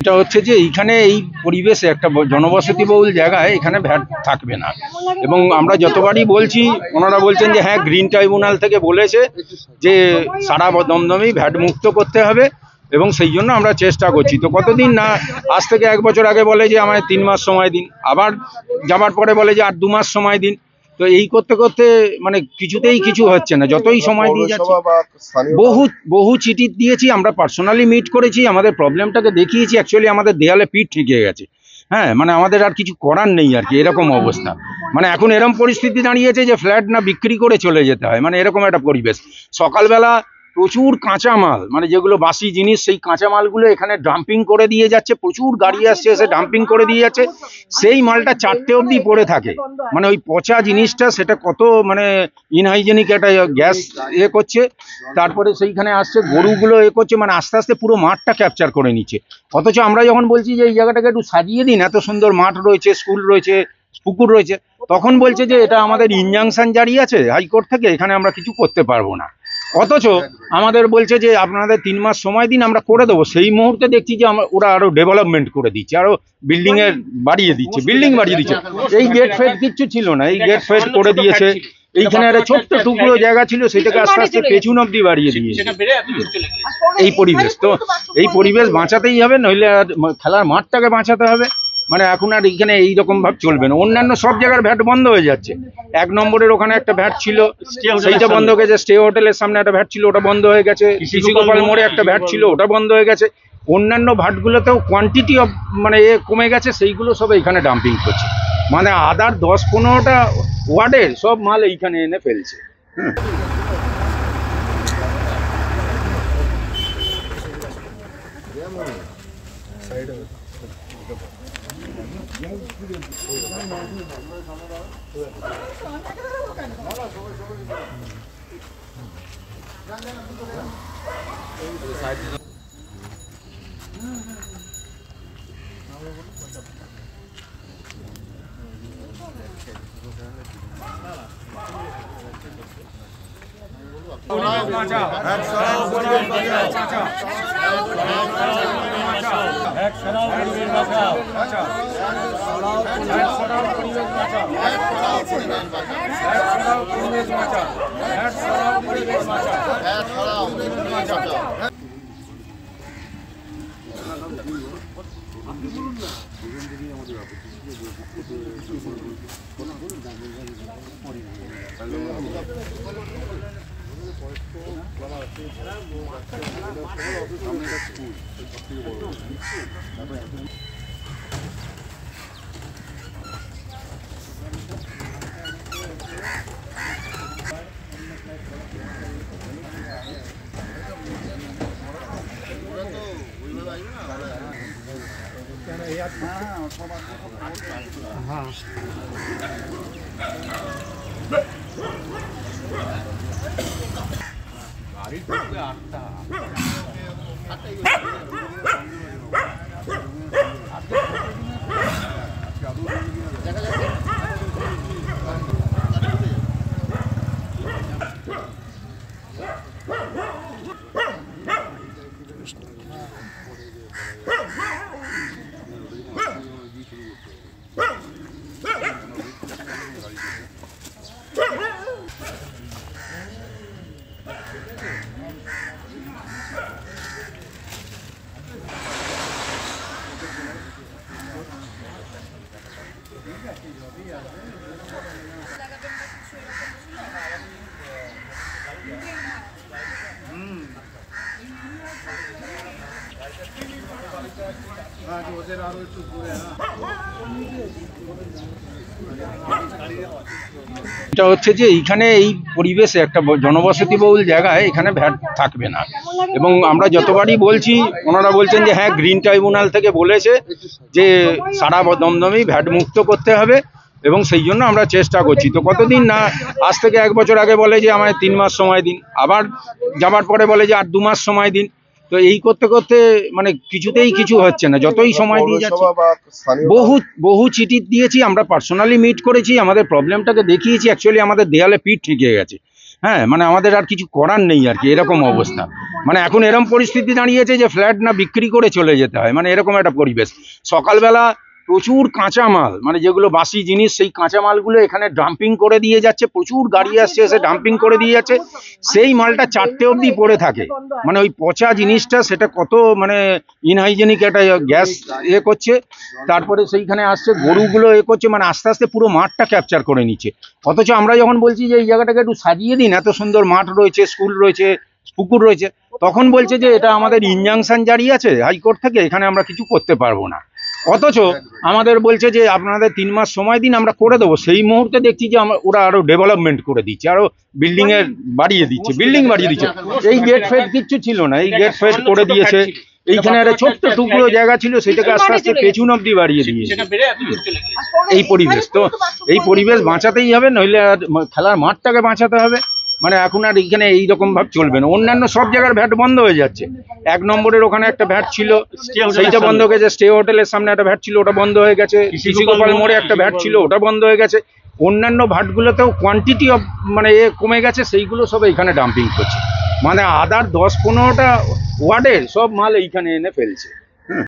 এটা হচ্ছে যে এইখানে এই পরিবেশে একটা জনবসতিবহুল জায়গায় এখানে ভ্যাট থাকবে না, এবং আমরা যতবারই বলছি ওনারা বলছেন যে হ্যাঁ গ্রিন ট্রাইব্যুনাল থেকে বলেছে যে সারা দমদমেই ভ্যাট মুক্ত করতে হবে, এবং সেই জন্য আমরা চেষ্টা করছি। তো কতদিন না, আজ থেকে 1 বছর আগে বলে যে আমায় 3 মাস সময় দিন, আবার যাবার পরে বলে যে আর 2 মাস সময় দিন। তো এই করতে করতে মানে কিছুতেই কিছু হচ্ছে না, যতই সময় দিয়ে যাচ্ছি। বহু চিঠি দিয়েছি, আমরা পার্সোনালি মিট করেছি, আমাদের প্রবলেমটাকে দেখিয়েছি। অ্যাকচুয়ালি আমাদের দেয়ালে পিঠ ঠেকে গেছে, হ্যাঁ, মানে আমাদের আর কিছু করার নেই আর কি, এরকম অবস্থা। মানে এখন এরকম পরিস্থিতি দাঁড়িয়েছে যে ফ্ল্যাট না বিক্রি করে চলে যেতে হয়, মানে এরকম একটা পরিবেশ। সকালবেলা প্রচুর কাঁচামাল, মানে যেগুলো বাসি জিনিস, সেই কাঁচামালগুলো এখানে ডাম্পিং করে দিয়ে যাচ্ছে, প্রচুর গাড়ি আসছে এসে ডাম্পিং করে দিয়ে যাচ্ছে। সেই মালটা 4টে অবধি পড়ে থাকে, মানে ওই পচা জিনিসটা, সেটা কত মানে ইনহাইজেনিক একটা গ্যাস করছে। তারপরে সেইখানে আসছে গরুগুলো করছে, মানে আস্তে আস্তে পুরো মাঠটা ক্যাপচার করে নিচ্ছে। অথচ আমরা যখন বলছি যে এই জায়গাটাকে একটু সাজিয়ে দিন, এত সুন্দর মাঠ রয়েছে, স্কুল রয়েছে, পুকুর রয়েছে, তখন বলছে যে এটা আমাদের ইনজাংশন জারি আছে হাইকোর্ট থেকে, এখানে আমরা কিছু করতে পারবো না। অথচ আমাদের বলছে যে আপনাদের 3 মাস সময় দিন, আমরা করে দেবো। সেই মুহূর্তে দেখছি যে ওরা আরো ডেভেলপমেন্ট করে দিচ্ছে, আরো বিল্ডিং বাড়িয়ে দিচ্ছে। এই গেট ফেট কিচ্ছু ছিল না, এই গেট ফেট করে দিয়েছে। এইখানে একটা ছোট্ট টুকরো জায়গা ছিল, সেটাকে আস্তে আস্তে পেছন অব্দি বাড়িয়ে দিয়েছে। এই পরিবেশ, তো এই পরিবেশ বাঁচাতেই হবে, নইলে খেলার মাঠটাকে বাঁচাতে হবে। মানে এখন আর এইখানে এইরকম ভাবে চলবে না। অন্যান্য সব জায়গার ভ্যাট বন্ধ হয়ে যাচ্ছে। 1 নম্বরের ওখানে একটা ভ্যাট ছিল, সেইটা বন্ধ হয়ে গেছে। স্টে হোটেলের সামনে একটা ভ্যাট ছিল, ওটা বন্ধ হয়ে গেছে। কৃষি গোপাল মোড়ে একটা ভ্যাট ছিল, ওটা বন্ধ হয়ে গেছে। অন্যান্য ভ্যাটগুলোতেও কোয়ান্টিটি অফ মানে কমে গেছে, সেইগুলো সব এইখানে ডাম্পিং করছে। মানে আদার 10-15টা ওয়ার্ডের সব মাল এইখানে এনে ফেলছে। এটা হচ্ছে যে এইখানে এই পরিবেশে একটা জনবসতিবহুল জায়গায় এখানে ভ্যাট থাকবে না, এবং আমরা যতবারই বলছি ওনারা বলছেন যে হ্যাঁ গ্রিন ট্রাইব্যুনাল থেকে বলেছে যে সারা দমদমেই ভ্যাট মুক্ত করতে হবে, এবং সেই জন্য আমরা চেষ্টা করছি। তো কতদিন না, আজ থেকে 1 বছর আগে বলে যে আমায় 3 মাস সময় দিন, আবার যাবার পরে বলে যে আর 2 মাস সময় দিন। তো এই করতে করতে মানে কিছুতেই কিছু হচ্ছে না, যতই সময় দিয়ে যাচ্ছে। বহু চিঠি দিয়েছি, আমরা পার্সোনালি মিট করেছি, আমাদের প্রবলেমটাকে দেখিয়েছি। অ্যাকচুয়ালি আমাদের দেয়ালে পিঠ ঠেকে গেছে, হ্যাঁ, মানে আমাদের আর কিছু করার নেই আর কি, এরকম অবস্থা। মানে এখন এরকম পরিস্থিতি দাঁড়িয়েছে যে ফ্ল্যাট না বিক্রি করে চলে যেতে হয়, মানে এরকম একটা পরিবেশ। সকালবেলা প্রচুর কাঁচামাল, মানে যেগুলো বাসি জিনিস, সেই কাঁচামালগুলো এখানে ডাম্পিং করে দিয়ে যাচ্ছে, প্রচুর গাড়ি আসছে এসে ডাম্পিং করে দিয়ে যাচ্ছে। সেই মালটা 4টে অবধি পড়ে থাকে, মানে ওই পচা জিনিসটা, সেটা কত মানে ইনহাইজেনিক একটা গ্যাস করছে। তারপরে সেইখানে আসছে গরুগুলো করছে, মানে আস্তে আস্তে পুরো মাঠটা ক্যাপচার করে নিচ্ছে। অথচ আমরা যখন বলছি যে এই জায়গাটাকে একটু সাজিয়ে দিন, এত সুন্দর মাঠ রয়েছে, স্কুল রয়েছে, পুকুর রয়েছে, তখন বলছে যে এটা আমাদের ইনজাংশন জারি আছে হাইকোর্ট থেকে, এখানে আমরা কিছু করতে পারবো না। অথচ আমাদের বলছে যে আপনাদের 3 মাস সময় দিন, আমরা করে দেবো। সেই মুহূর্তে দেখছি যে ওরা আরো ডেভেলপমেন্ট করে দিচ্ছে, আরো বিল্ডিং বাড়িয়ে দিচ্ছে। এই গেট ফেট কিচ্ছু ছিল না, এই গেট ফেট করে দিয়েছে। এইখানে একটা ছোট্ট টুকরো জায়গা ছিল, সেটাকে আস্তে আস্তে পেছন অব্দি বাড়িয়ে দিয়েছে। এই পরিবেশ, তো এই পরিবেশ বাঁচাতেই হবে, নইলে খেলার মাঠটাকে বাঁচাতে হবে। মানে এখন আর এখানে এইরকম ভাবে চলবে না। অন্যান্য সব জায়গার ভ্যাট বন্ধ হয়ে যাচ্ছে। 1 নম্বরের ওখানে একটা ভ্যাট ছিল, সেইটা বন্ধ হয়ে গেছে। স্টে হোটেলের সামনে একটা ভ্যাট ছিল, ওটা বন্ধ হয়ে গেছে। কৃষিগোপাল মোড়ে একটা ভ্যাট ছিল, ওটা বন্ধ হয়ে গেছে। অন্যান্য ভ্যাটগুলোতেও কোয়ান্টিটি অফ মানে কমে গেছে, সেইগুলো সব এখানে ডাম্পিং করছে। মানে আদার 10-15টা ওয়ার্ডের সব মাল এইখানে এনে ফেলছে।